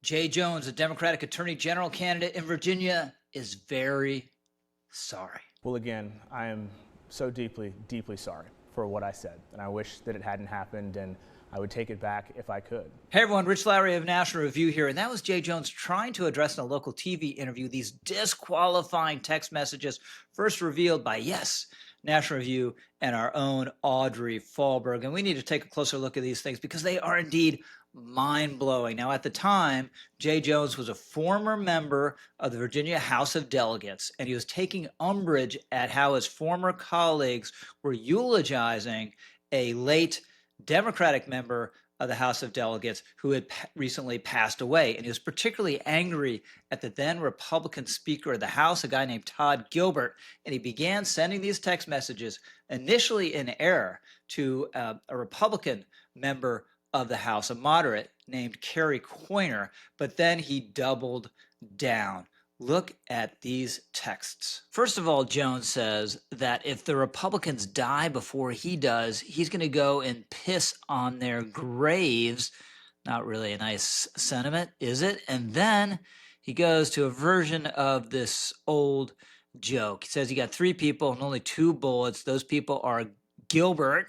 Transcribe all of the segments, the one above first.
Jay Jones, a Democratic Attorney General candidate in Virginia, is very sorry. Well, again, I am so deeply, deeply sorry for what I said, and I wish that it hadn't happened, and I would take it back if I could. Hey everyone, Rich Lowry of National Review here, and that was Jay Jones trying to address in a local TV interview these disqualifying text messages first revealed by, yes, National Review and our own Audrey Fahlberg. And we need to take a closer look at these things because they are indeed mind-blowing. Now, at the time, Jay Jones was a former member of the Virginia House of Delegates, and he was taking umbrage at how his former colleagues were eulogizing a late Democratic member of the House of Delegates who had recently passed away. And he was particularly angry at the then Republican Speaker of the House, a guy named Todd Gilbert. And he began sending these text messages, initially in error, to a Republican member of the House, a moderate named Kerry Coyner. But then he doubled down. Look at these texts. First of all, Jones says that if the Republicans die before he does, he's going to go and piss on their graves. Not really a nice sentiment, is it? And then he goes to a version of this old joke. He says you got three people and only two bullets. Those people are Gilbert,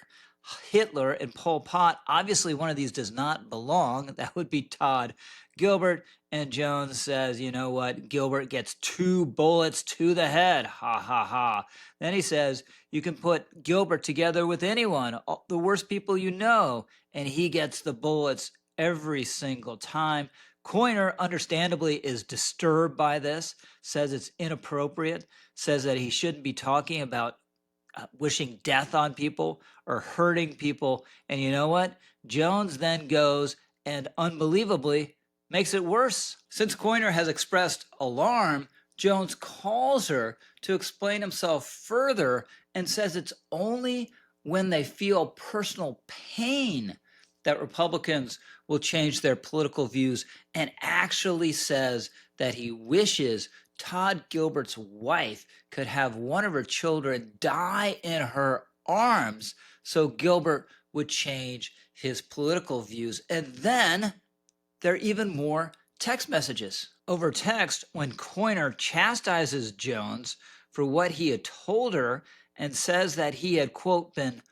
Hitler, and Pol Pot. Obviously, one of these does not belong. That would be Todd Gilbert. And Jones says, you know what? Gilbert gets two bullets to the head. Ha, ha, ha. Then he says, you can put Gilbert together with anyone, the worst people you know, and he gets the bullets every single time. Coyner, understandably, is disturbed by this, says it's inappropriate, says that he shouldn't be talking about wishing death on people or hurting people. And you know what? Jones then goes and unbelievably makes it worse. Since Coyner has expressed alarm, Jones calls her to explain himself further and says it's only when they feel personal pain that Republicans will change their political views, and actually says that he wishes Todd Gilbert's wife could have one of her children die in her arms so Gilbert would change his political views. And then there are even more text messages. Over text, when Coyner chastises Jones for what he had told her and says that he had, quote, been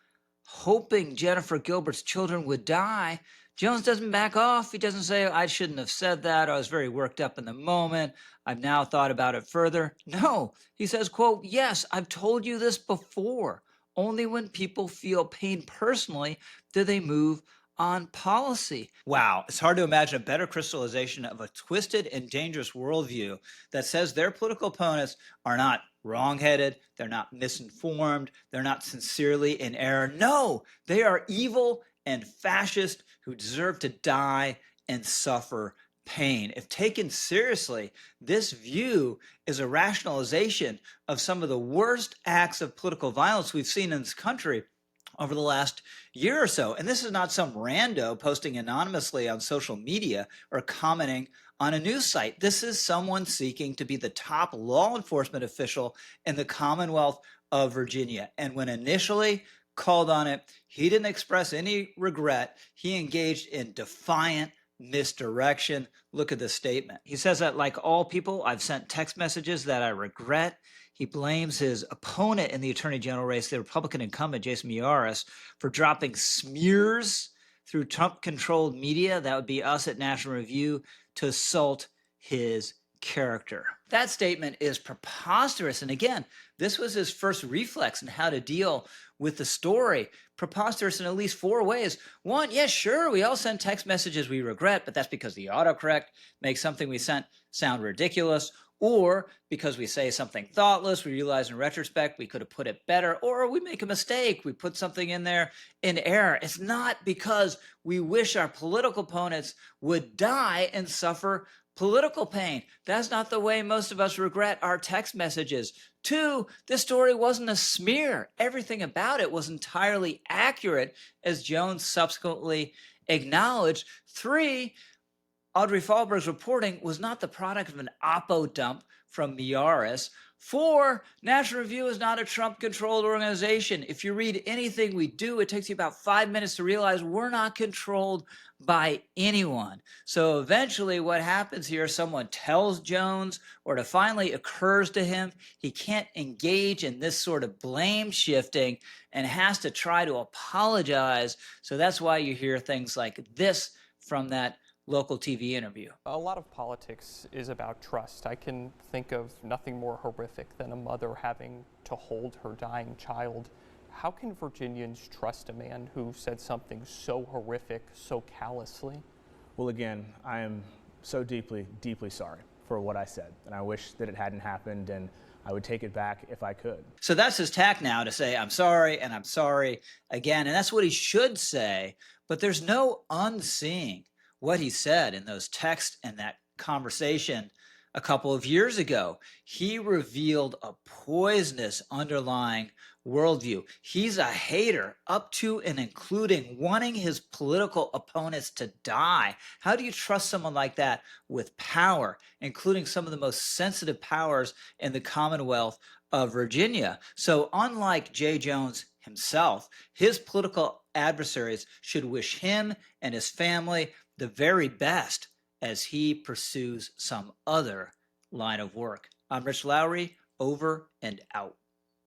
hoping Jennifer Gilbert's children would die, Jones doesn't back off. He doesn't say, I shouldn't have said that. I was very worked up in the moment. I've now thought about it further. No, he says, quote, yes, I've told you this before. Only when people feel pain personally do they move on policy. Wow, it's hard to imagine a better crystallization of a twisted and dangerous worldview that says their political opponents are not wrong-headed, they're not misinformed, they're not sincerely in error. No, they are evil and fascist who deserve to die and suffer pain. If taken seriously, this view is a rationalization of some of the worst acts of political violence we've seen in this country over the last year or so. And this is not some rando posting anonymously on social media or commenting on a news site. This is someone seeking to be the top law enforcement official in the Commonwealth of Virginia. And when initially called on it, he didn't express any regret. He engaged in defiant misdirection. Look at the statement. He says that, like all people, I've sent text messages that I regret. He blames his opponent in the Attorney General race, the Republican incumbent, Jason Miyares, for dropping smears through Trump-controlled media, that would be us at National Review, to assault his character. That statement is preposterous. And again, this was his first reflex in how to deal with the story. Preposterous in at least four ways. One, yeah, sure, we all send text messages we regret, but that's because the autocorrect makes something we sent sound ridiculous, or because we say something thoughtless, we realize in retrospect we could have put it better, or we make a mistake, we put something in there in error. It's not because we wish our political opponents would die and suffer political pain. That's not the way most of us regret our text messages. Two, this story wasn't a smear. Everything about it was entirely accurate, as Jones subsequently acknowledged. Three, Audrey Fahlberg's reporting was not the product of an oppo dump from Miaris. 4, National Review is not a Trump-controlled organization. If you read anything we do, it takes you about 5 minutes to realize we're not controlled by anyone. So eventually what happens here, someone tells Jones, or it finally occurs to him, he can't engage in this sort of blame shifting and has to try to apologize. So that's why you hear things like this from that local TV interview. A lot of politics is about trust. I can think of nothing more horrific than a mother having to hold her dying child. How can Virginians trust a man who said something so horrific, so callously? Well, again, I am so deeply, deeply sorry for what I said, and I wish that it hadn't happened, and I would take it back if I could. So that's his tack now, to say, I'm sorry and I'm sorry again. And that's what he should say. But there's no unseeing what he said in those texts and that conversation a couple of years ago. He revealed a poisonous underlying worldview. He's a hater, up to and including wanting his political opponents to die. How do you trust someone like that with power, including some of the most sensitive powers in the Commonwealth of Virginia? So unlike Jay Jones himself, his political adversaries should wish him and his family the very best as he pursues some other line of work. I'm Rich Lowry, over and out.